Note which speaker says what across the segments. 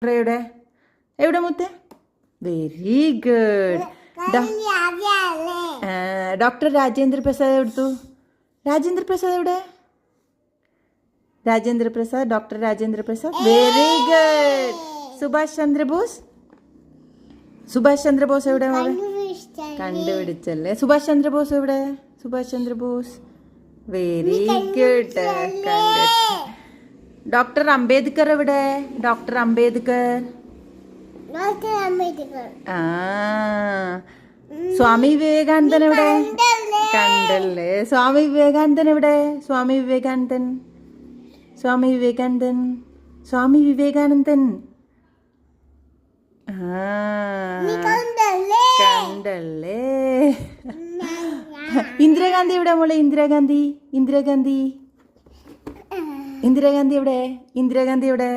Speaker 1: എവിടെ എവിടെ മുത്തേ? Very good. Doctor Rajendra Prasad എടുത്തു. രാജേന്ദ്ര പ്രസാദ് എവിടെ? Rajendra Prasad, doctor Rajendra Prasad. Very good. Subhash Chandrabose, Subhash Chandrabose എവിടെ? കണ്ടുപിടിച്ചല്ലേ. സുഭാഷ് ചന്ദ്രബോസ് എവിടെ? Subhash Chandrabose. Very good. Doctor Ambedkar എവിടെ? ഡോക്ടർ അംബേദ്കർ. ആ സ്വാമി വിവേകാനന്ദൻ എവിടെ? കണ്ടല്ലേ. സ്വാമി വിവേകാനന്ദൻ എവിടെ? സ്വാമി വിവേകാനന്ദൻ, സ്വാമി വിവേകാനന്ദൻ, സ്വാമി വിവേകാനന്ദൻ. കണ്ടല്ലേ. ഇന്ദിരാഗാന്ധി എവിടെ മോളെ? ഇന്ദിരാഗാന്ധി, ഇന്ദിരാഗാന്ധി, ഇന്ദിരാഗാന്ധി എവിടെ? ഇന്ദിരാഗാന്ധി എവിടെ?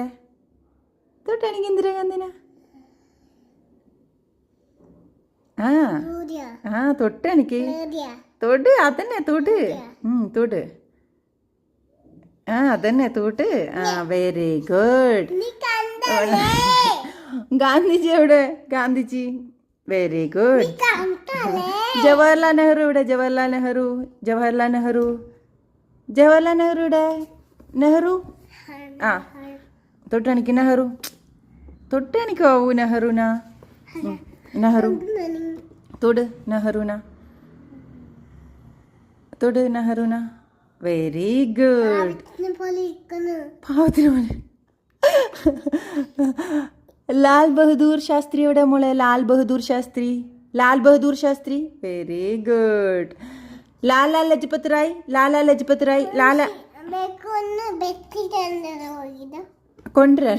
Speaker 1: തൊട്ടെനിക്ക് ഇന്ദിരാഗാന്ധിനെ. ആ തൊട്ടെനിക്ക്. തൊട്ട് അതന്നെ തൊട്ട്. തൊട്ട്. അതന്നെ തൊട്ട്. Very good. ഗാന്ധിജി എവിടെ? ഗാന്ധിജി. Very good. ജവഹർലാൽ നെഹ്റു എവിടെ? ജവഹർലാൽ നെഹ്റു, ജവഹർലാൽ നെഹ്റു, ജവഹർലാൽ നെഹ്റു എവിടെ? നെഹ്റു. തൊട്ടെനിക്ക് നെഹ്റു. തൊട്ടെനിക്കോ നെഹ്റുന. നെഹ്റു. തൊട് നെഹ്റുന. തൊട് നെഹ്റുന. Very good. പാവത്തിന് പോലെ. ലാൽ ബഹദൂർ ശാസ്ത്രി എവിടെ മോളെ? ലാൽ ബഹദൂർ ശാസ്ത്രി, ലാൽ ബഹദൂർ ശാസ്ത്രി. Very good. ലാലാ ലജ്പത് റായ്, ലാലാ ലജ്പത് റായ്. ലാല കൊണ്ടുവരാൻ